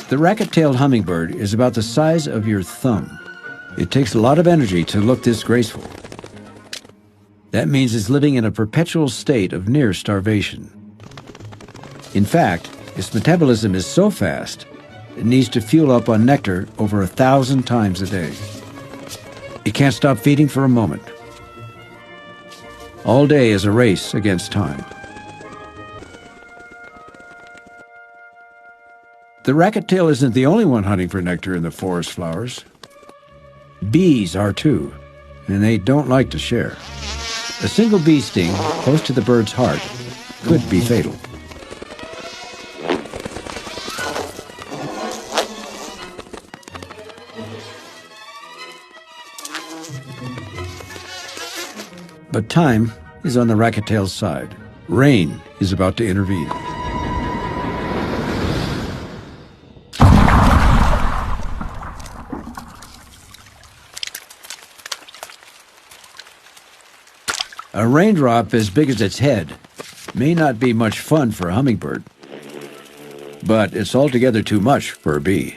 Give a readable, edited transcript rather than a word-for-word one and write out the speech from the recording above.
The racket-tailed hummingbird is about the size of your thumb. It takes a lot of energy to look this graceful. That means it's living in a perpetual state of near starvation. In fact, its metabolism is so fast, it needs to fuel up on nectar over 1,000 times a day. It can't stop feeding for a moment. All day is a race against time. The racket-tail isn't the only one hunting for nectar in the forest flowers. Bees are too, and they don't like to share. A single bee sting close to the bird's heart could be fatal. But time is on the racket-tail's side. Rain is about to intervene. A raindrop as big as its head may not be much fun for a hummingbird, but it's altogether too much for a bee.